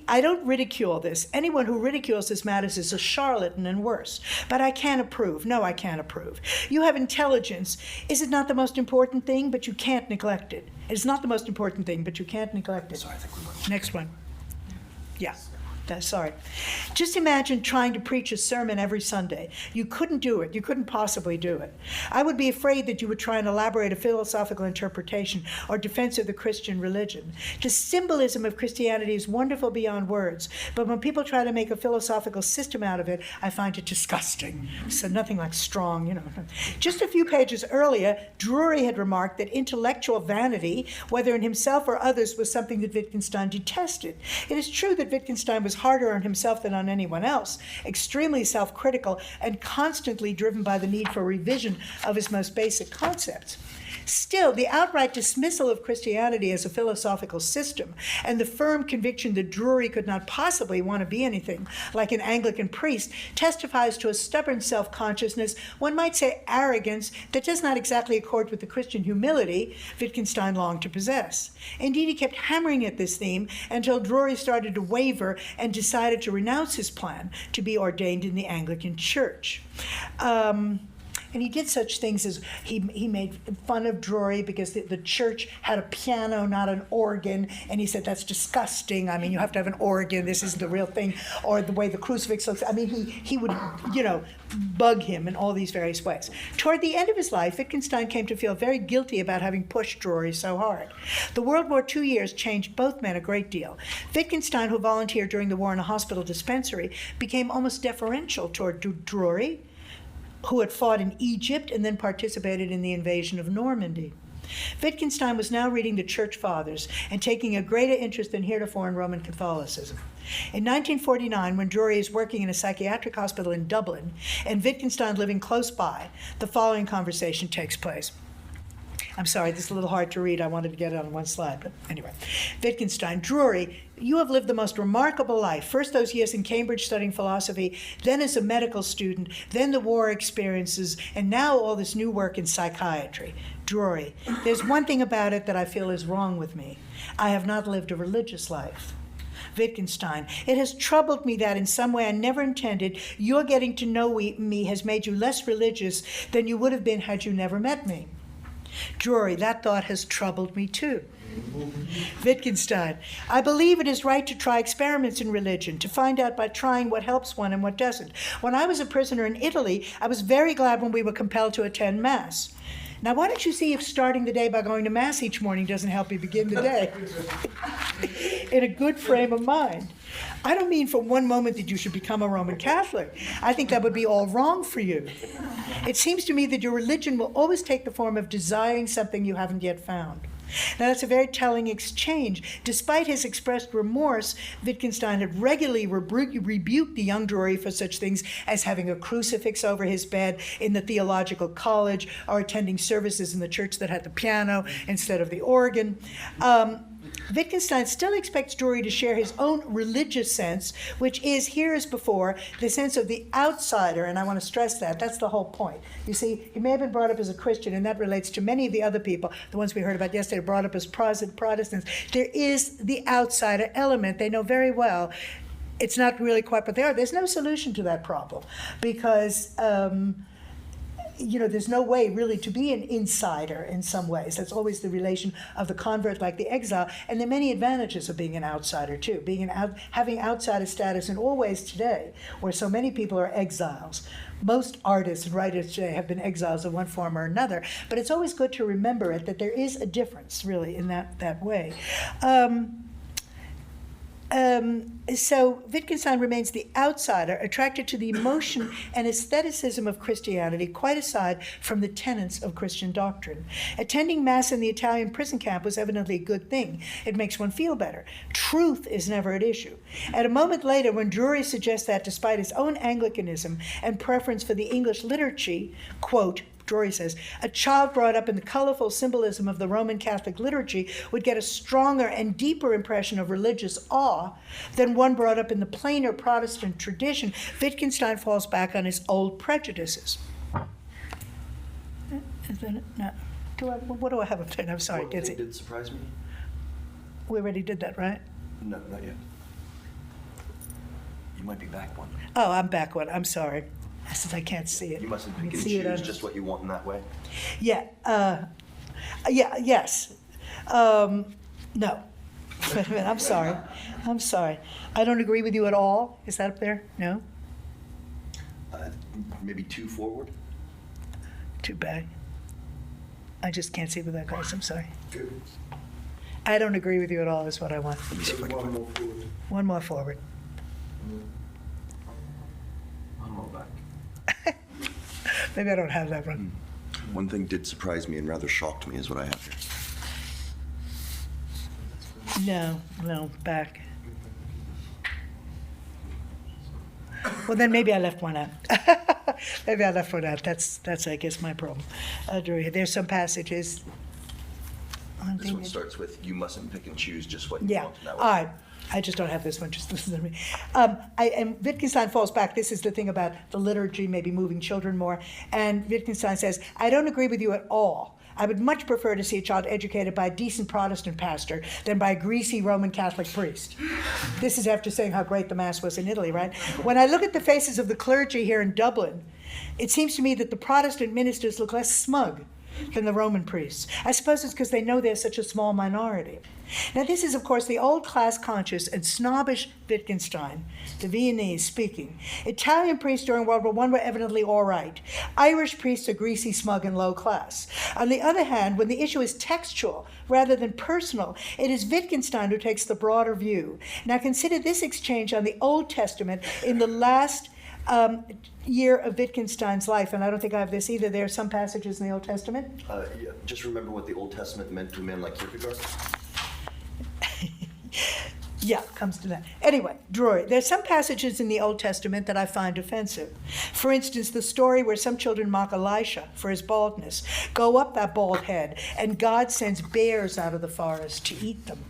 I don't ridicule this. Anyone who ridicules this matters is a charlatan and worse. But I can't approve. No, I can't approve. You have intelligence. Is it not the most important thing? But you can't neglect it. It's not the most important thing, but you can't neglect it. Sorry, I think we went. Next one. Yeah. Sorry. Just imagine trying to preach a sermon every Sunday. You couldn't do it. You couldn't possibly do it. I would be afraid that you would try and elaborate a philosophical interpretation or defense of the Christian religion. The symbolism of Christianity is wonderful beyond words, but when people try to make a philosophical system out of it, I find it disgusting. So nothing like strong, you know. Just a few pages earlier, Drury had remarked that intellectual vanity, whether in himself or others, was something that Wittgenstein detested. It is true that Wittgenstein was harder on himself than on anyone else, extremely self-critical and constantly driven by the need for revision of his most basic concepts. Still, the outright dismissal of Christianity as a philosophical system and the firm conviction that Drury could not possibly want to be anything like an Anglican priest testifies to a stubborn self-consciousness, one might say arrogance, that does not exactly accord with the Christian humility Wittgenstein longed to possess. Indeed, he kept hammering at this theme until Drury started to waver and decided to renounce his plan to be ordained in the Anglican Church. And he did such things as he made fun of Drury because the church had a piano, not an organ, and he said, that's disgusting. I mean, you have to have an organ. This isn't the real thing. Or the way the crucifix looks. I mean, he would, bug him in all these various ways. Toward the end of his life, Wittgenstein came to feel very guilty about having pushed Drury so hard. The World War II years changed both men a great deal. Wittgenstein, who volunteered during the war in a hospital dispensary, became almost deferential toward Drury, who had fought in Egypt and then participated in the invasion of Normandy. Wittgenstein was now reading the Church Fathers and taking a greater interest than heretofore in Roman Catholicism. In 1949, when Drury is working in a psychiatric hospital in Dublin and Wittgenstein living close by, the following conversation takes place. I'm sorry, this is a little hard to read. I wanted to get it on one slide, but anyway. Wittgenstein, Drury, you have lived the most remarkable life. First those years in Cambridge studying philosophy, then as a medical student, then the war experiences, and now all this new work in psychiatry. Drury, there's one thing about it that I feel is wrong with me. I have not lived a religious life. Wittgenstein, it has troubled me that in some way I never intended your getting to know me has made you less religious than you would have been had you never met me. Drury, that thought has troubled me too. Wittgenstein, I believe it is right to try experiments in religion, to find out by trying what helps one and what doesn't. When I was a prisoner in Italy, I was very glad when we were compelled to attend Mass. Now, why don't you see if starting the day by going to Mass each morning doesn't help you begin the day in a good frame of mind? I don't mean for one moment that you should become a Roman Catholic. I think that would be all wrong for you. It seems to me that your religion will always take the form of desiring something you haven't yet found. Now, that's a very telling exchange. Despite his expressed remorse, Wittgenstein had regularly rebuked the young Drury for such things as having a crucifix over his bed in the theological college or attending services in the church that had the piano instead of the organ. Wittgenstein still expects Drury to share his own religious sense, which is, here as before, the sense of the outsider, and I want to stress that. That's the whole point. You see, he may have been brought up as a Christian, and that relates to many of the other people, the ones we heard about yesterday, brought up as Protestants. There is the outsider element. They know very well it's not really quite what they are. There's no solution to that problem because there's no way really to be an insider in some ways. That's always the relation of the convert, like the exile. And there are many advantages of being an outsider, too, having outsider status in all ways today, where so many people are exiles. Most artists and writers today have been exiles in one form or another, but it's always good to remember it, that there is a difference, really, in that way. So Wittgenstein remains the outsider, attracted to the emotion and aestheticism of Christianity, quite aside from the tenets of Christian doctrine. Attending Mass in the Italian prison camp was evidently a good thing. It makes one feel better. Truth is never at issue. At a moment later, when Drury suggests that despite his own Anglicanism and preference for the English liturgy, quote, Drury says, a child brought up in the colorful symbolism of the Roman Catholic liturgy would get a stronger and deeper impression of religious awe than one brought up in the plainer Protestant tradition. Wittgenstein falls back on his old prejudices. No. What do I have up there? I'm sorry, One thing did surprise me. We already did that, right? No, not yet. You might be back one. Oh, I'm back one. I'm sorry. I said I can't see it. You mustn't pick and See it choose on- just what you want in that way. Yeah. Yes. No. Wait a minute. I'm sorry. I don't agree with you at all. Is that up there? No? Maybe two forward. Too bad. I just can't see with that guys. I'm sorry. Good. I don't agree with you at all is what I want. Let me see if I can. One more forward. One more forward. One more back. Maybe I don't have that one. One thing did surprise me and rather shocked me is what I have here. No, back. Well, then maybe I left one out. That's I guess, my problem. There's some passages. This one starts with, you mustn't pick and choose just what you Yeah, want in that all way. right. I just don't have this one, just listen to me. And Wittgenstein falls back. This is the thing about the liturgy, maybe moving children more. And Wittgenstein says, I don't agree with you at all. I would much prefer to see a child educated by a decent Protestant pastor than by a greasy Roman Catholic priest. This is after saying how great the Mass was in Italy, right? When I look at the faces of the clergy here in Dublin, it seems to me that the Protestant ministers look less smug than the Roman priests. I suppose it's because they know they're such a small minority. Now, this is, of course, the old class-conscious and snobbish Wittgenstein, the Viennese speaking. Italian priests during World War I were evidently all right. Irish priests are greasy, smug, and low class. On the other hand, when the issue is textual rather than personal, it is Wittgenstein who takes the broader view. Now, consider this exchange on the Old Testament in the last year of Wittgenstein's life, and I don't think I have this either. There are some passages in the Old Testament. Yeah, just remember what the Old Testament meant to a man like Kierkegaard. Yeah, comes to that. Anyway, Drury, there's some passages in the Old Testament that I find offensive. For instance, the story where some children mock Elisha for his baldness. Go up that bald head, and God sends bears out of the forest to eat them.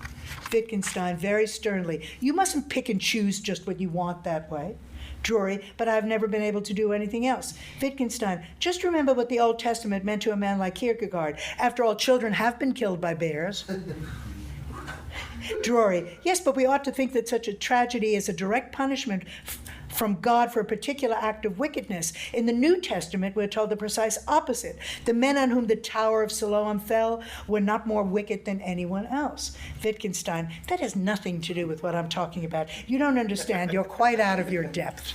Wittgenstein, very sternly, you mustn't pick and choose just what you want that way. Drury, but I've never been able to do anything else. Wittgenstein, just remember what the Old Testament meant to a man like Kierkegaard. After all, children have been killed by bears. Drury, yes, but we ought to think that such a tragedy is a direct punishment from God for a particular act of wickedness. In the New Testament, we're told the precise opposite. The men on whom the Tower of Siloam fell were not more wicked than anyone else. Wittgenstein, that has nothing to do with what I'm talking about. You don't understand. You're quite out of your depth.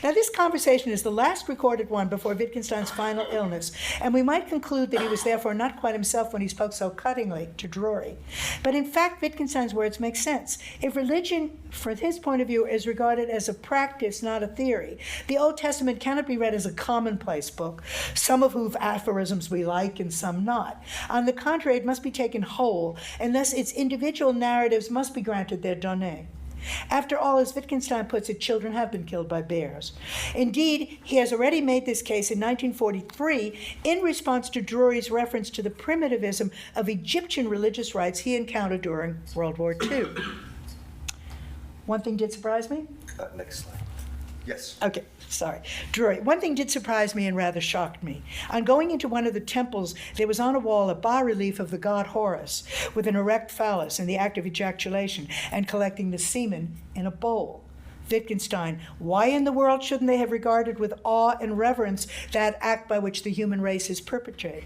Now, this conversation is the last recorded one before Wittgenstein's final illness, and we might conclude that he was therefore not quite himself when he spoke so cuttingly to Drury. But in fact, Wittgenstein's words make sense. If religion, from his point of view, is regarded as a practice, not a theory, the Old Testament cannot be read as a commonplace book, some of whose aphorisms we like and some not. On the contrary, it must be taken whole, and thus its individual narratives must be granted their donnée. After all, as Wittgenstein puts it, children have been killed by bears. Indeed, he has already made this case in 1943 in response to Drury's reference to the primitivism of Egyptian religious rites he encountered during World War II. One thing did surprise me? Next slide. Yes. Okay, sorry. Drury. One thing did surprise me and rather shocked me. On going into one of the temples, there was on a wall a bas-relief of the god Horus with an erect phallus in the act of ejaculation and collecting the semen in a bowl. Wittgenstein, why in the world shouldn't they have regarded with awe and reverence that act by which the human race is perpetuated?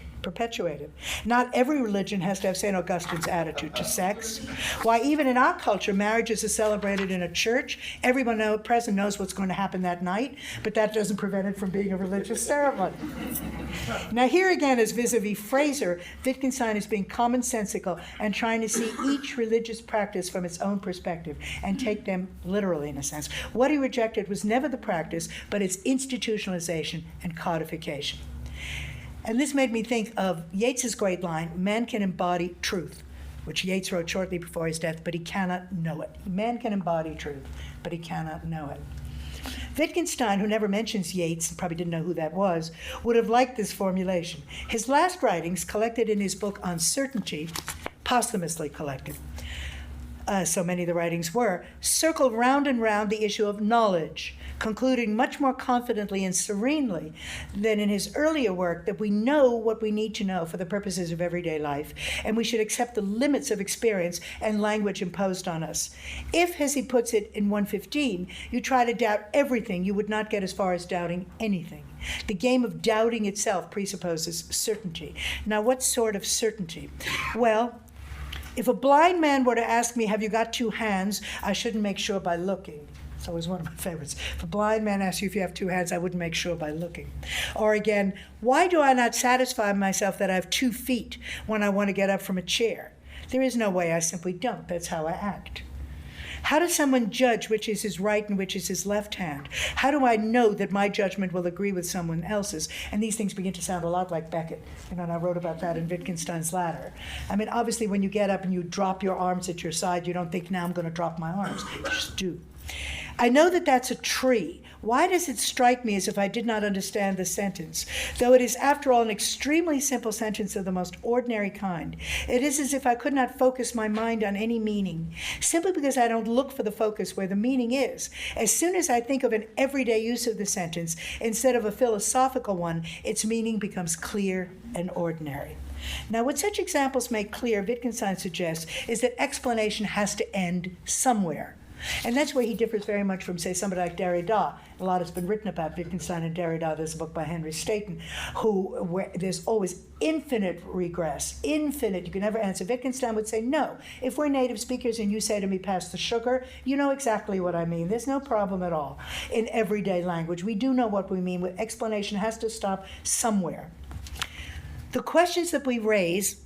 Not every religion has to have St. Augustine's attitude to sex. Why, even in our culture, marriages are celebrated in a church. Everyone present knows what's going to happen that night, but that doesn't prevent it from being a religious ceremony. Now, here again, as vis-a-vis Fraser, Wittgenstein is being commonsensical and trying to see each religious practice from its own perspective and take them literally, in a sense. What he rejected was never the practice, but its institutionalization and codification. And this made me think of Yeats's great line, "Man can embody truth," which Yeats wrote shortly before his death, but he cannot know it. Man can embody truth, but he cannot know it. Wittgenstein, who never mentions Yeats, and probably didn't know who that was, would have liked this formulation. His last writings, collected in his book On Certainty, posthumously collected, so many of the writings were, circled round and round the issue of knowledge, concluding much more confidently and serenely than in his earlier work that we know what we need to know for the purposes of everyday life, and we should accept the limits of experience and language imposed on us. If, as he puts it in 115, you try to doubt everything, you would not get as far as doubting anything. The game of doubting itself presupposes certainty. Now, what sort of certainty? Well, if a blind man were to ask me, have you got two hands, I shouldn't make sure by looking. It's always one of my favorites. If a blind man asks you if you have two hands, I wouldn't make sure by looking. Or again, why do I not satisfy myself that I have 2 feet when I want to get up from a chair? There is no way, I simply don't. That's how I act. How does someone judge which is his right and which is his left hand? How do I know that my judgment will agree with someone else's? And these things begin to sound a lot like Beckett. And I wrote about that in Wittgenstein's Ladder. I mean, obviously, when you get up and you drop your arms at your side, you don't think, now I'm going to drop my arms. You just do. I know that that's a tree. Why does it strike me as if I did not understand the sentence? Though it is, after all, an extremely simple sentence of the most ordinary kind, it is as if I could not focus my mind on any meaning, simply because I don't look for the focus where the meaning is. As soon as I think of an everyday use of the sentence, instead of a philosophical one, its meaning becomes clear and ordinary. Now, what such examples make clear, Wittgenstein suggests, is that explanation has to end somewhere. And that's where he differs very much from, say, somebody like Derrida. A lot has been written about Wittgenstein and Derrida. There's a book by Henry Staten, where there's always infinite regress, infinite. You can never answer. Wittgenstein would say, no, if we're native speakers and you say to me, pass the sugar, you know exactly what I mean. There's no problem at all in everyday language. We do know what we mean. Explanation has to stop somewhere. The questions that we raise,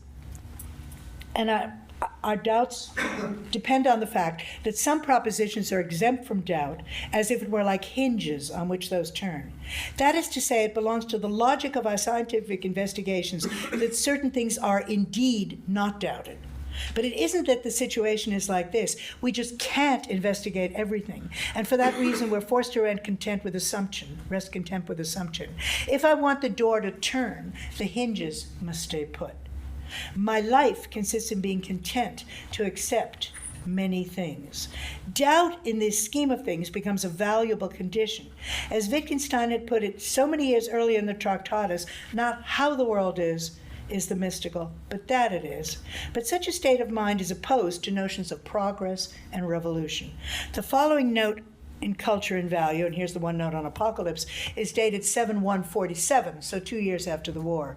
and our doubts depend on the fact that some propositions are exempt from doubt, as if it were like hinges on which those turn. That is to say, it belongs to the logic of our scientific investigations that certain things are indeed not doubted. But it isn't that the situation is like this. We just can't investigate everything. And for that reason, we're forced to rest content with assumption. If I want the door to turn, the hinges must stay put. My life consists in being content to accept many things. Doubt in this scheme of things becomes a valuable condition. As Wittgenstein had put it so many years earlier in the Tractatus, not how the world is the mystical, but that it is. But such a state of mind is opposed to notions of progress and revolution. The following note in Culture and Value, and here's the one note on apocalypse, is dated 7/1/47, so 2 years after the war.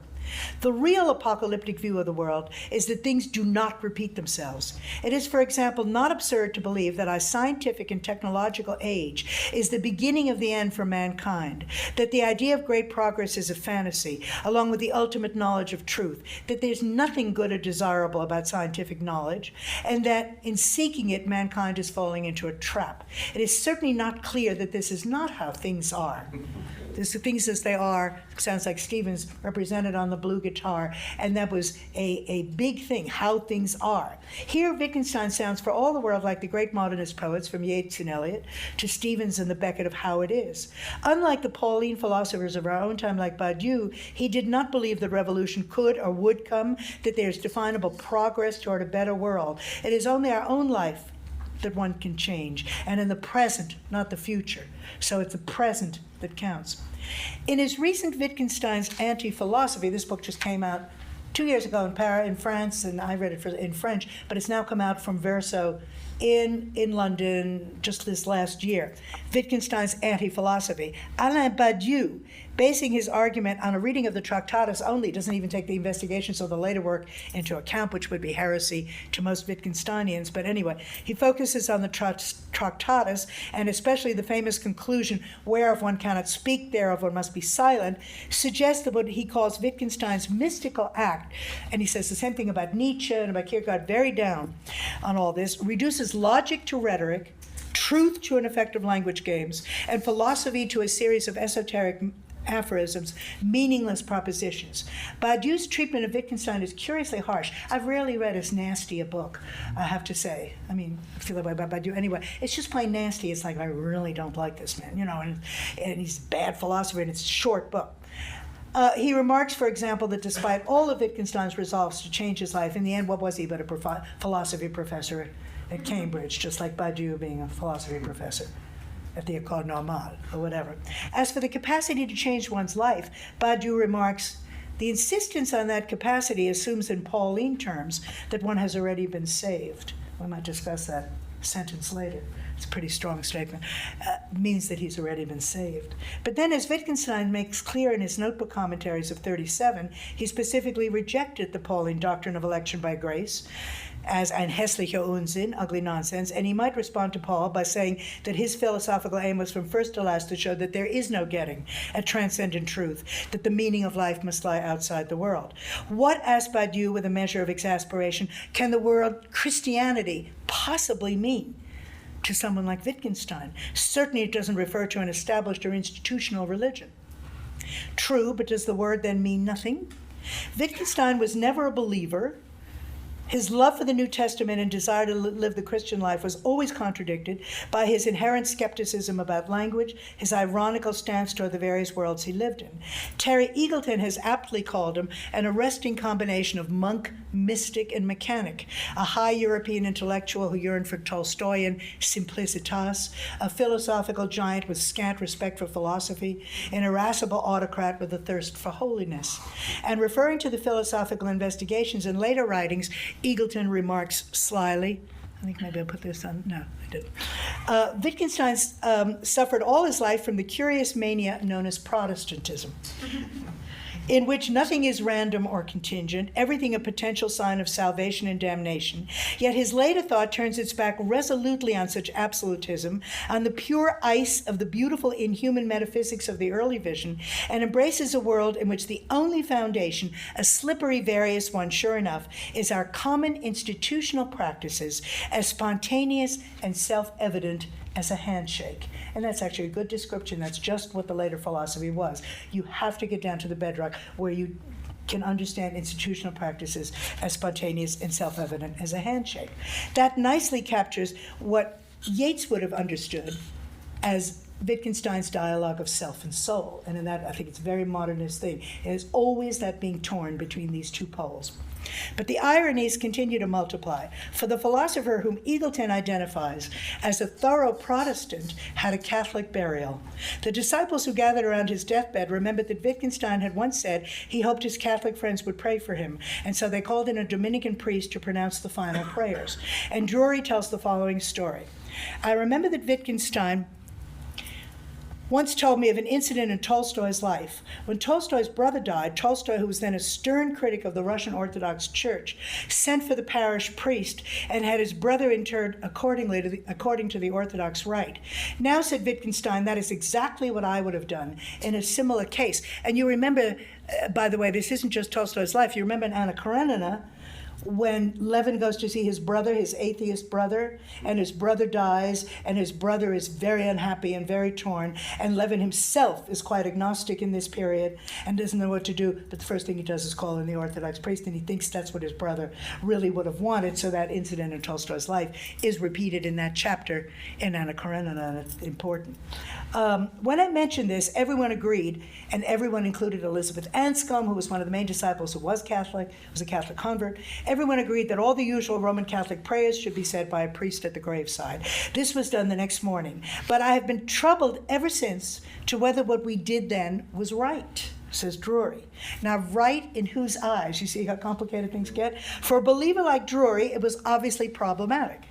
The real apocalyptic view of the world is that things do not repeat themselves. It is, for example, not absurd to believe that our scientific and technological age is the beginning of the end for mankind, that the idea of great progress is a fantasy, along with the ultimate knowledge of truth, that there's nothing good or desirable about scientific knowledge, and that in seeking it, mankind is falling into a trap. It is certainly not clear that this is not how things are. This, things as they are, sounds like Stevens represented on the blue guitar, and that was a big thing, how things are. Here, Wittgenstein sounds for all the world like the great modernist poets from Yeats and Eliot to Stevens and the Beckett of how it is. Unlike the Pauline philosophers of our own time like Badiou, he did not believe that revolution could or would come, that there's definable progress toward a better world. It is only our own life that one can change, and in the present, not the future. So it's the present that counts. In his recent Wittgenstein's Anti-Philosophy, this book just came out 2 years ago in Paris, in France, and I read it in French, but it's now come out from Verso in London just this last year. Wittgenstein's Anti-Philosophy. Alain Badiou, basing his argument on a reading of the Tractatus only, doesn't even take the investigations of the later work into account, which would be heresy to most Wittgensteinians. But anyway, he focuses on the Tractatus, and especially the famous conclusion, whereof one cannot speak, thereof one must be silent, suggests that what he calls Wittgenstein's mystical act, and he says the same thing about Nietzsche and about Kierkegaard, very down on all this, reduces logic to rhetoric, truth to ineffective language games, and philosophy to a series of esoteric aphorisms, meaningless propositions. Badiou's treatment of Wittgenstein is curiously harsh. I've rarely read as nasty a book, I have to say. I mean, I feel that way about Badiou anyway. It's just plain nasty. It's like, I really don't like this man, and he's a bad philosopher, and it's a short book. He remarks, for example, that despite all of Wittgenstein's resolves to change his life, in the end, what was he but a philosophy professor at Cambridge, just like Badiou being a philosophy professor at the École Normale, or whatever. As for the capacity to change one's life, Badiou remarks, the insistence on that capacity assumes in Pauline terms that one has already been saved. We might discuss that sentence later. It's a pretty strong statement. Means that he's already been saved. But then, as Wittgenstein makes clear in his notebook commentaries of 37, he specifically rejected the Pauline doctrine of election by grace as ein hässlicher Unsinn, ugly nonsense, and he might respond to Paul by saying that his philosophical aim was from first to last to show that there is no getting at transcendent truth, that the meaning of life must lie outside the world. What, asked Badiou with a measure of exasperation, can the word Christianity possibly mean to someone like Wittgenstein? Certainly it doesn't refer to an established or institutional religion. True, but does the word then mean nothing? Wittgenstein was never a believer. His love for the New Testament and desire to live the Christian life was always contradicted by his inherent skepticism about language, his ironical stance toward the various worlds he lived in. Terry Eagleton has aptly called him an arresting combination of monk, mystic, and mechanic, a high European intellectual who yearned for Tolstoyan simplicitas, a philosophical giant with scant respect for philosophy, an irascible autocrat with a thirst for holiness. And referring to the philosophical investigations in later writings, Eagleton remarks slyly, I think maybe I'll put this on, no, I didn't. Wittgenstein suffered all his life from the curious mania known as Protestantism, in which nothing is random or contingent, everything a potential sign of salvation and damnation. Yet his later thought turns its back resolutely on such absolutism, on the pure ice of the beautiful inhuman metaphysics of the early vision, and embraces a world in which the only foundation, a slippery, various one, sure enough, is our common institutional practices, as spontaneous and self-evident as a handshake. And that's actually a good description. That's just what the later philosophy was. You have to get down to the bedrock where you can understand institutional practices as spontaneous and self-evident as a handshake. That nicely captures what Yeats would have understood as Wittgenstein's dialogue of self and soul. And in that, I think it's a very modernist thing. It is always that being torn between these two poles. But the ironies continue to multiply, for the philosopher whom Eagleton identifies as a thorough Protestant had a Catholic burial. The disciples who gathered around his deathbed remembered that Wittgenstein had once said he hoped his Catholic friends would pray for him, and so they called in a Dominican priest to pronounce the final prayers. And Drury tells the following story. I remember that Wittgenstein once told me of an incident in Tolstoy's life. When Tolstoy's brother died, Tolstoy, who was then a stern critic of the Russian Orthodox Church, sent for the parish priest and had his brother interred according to the Orthodox rite. Now, said Wittgenstein, that is exactly what I would have done in a similar case. And you remember, by the way, this isn't just Tolstoy's life. You remember in Anna Karenina, when Levin goes to see his brother, his atheist brother, and his brother dies, and his brother is very unhappy and very torn, and Levin himself is quite agnostic in this period and doesn't know what to do, but the first thing he does is call in the Orthodox priest, and he thinks that's what his brother really would have wanted, so that incident in Tolstoy's life is repeated in that chapter in Anna Karenina, and it's important. When I mentioned this, everyone agreed, and everyone included Elizabeth Anscombe, who was one of the main disciples who was Catholic, was a Catholic convert. Everyone agreed that all the usual Roman Catholic prayers should be said by a priest at the graveside. This was done the next morning. But I have been troubled ever since to whether what we did then was right, says Drury. Now, right in whose eyes? You see how complicated things get? For a believer like Drury, it was obviously problematic.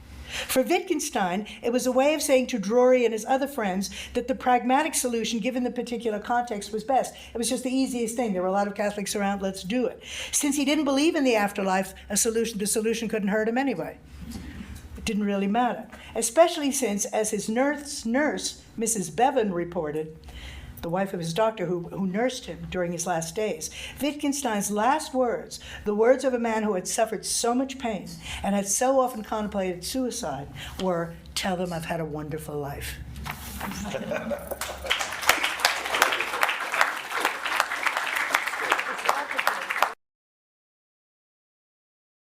For Wittgenstein, it was a way of saying to Drury and his other friends that the pragmatic solution, given the particular context, was best. It was just the easiest thing. There were a lot of Catholics around, let's do it. Since he didn't believe in the afterlife, the solution couldn't hurt him anyway. It didn't really matter. Especially since, as his nurse, Mrs. Bevan, reported, the wife of his doctor who nursed him during his last days, Wittgenstein's last words, the words of a man who had suffered so much pain and had so often contemplated suicide, were, "Tell them I've had a wonderful life."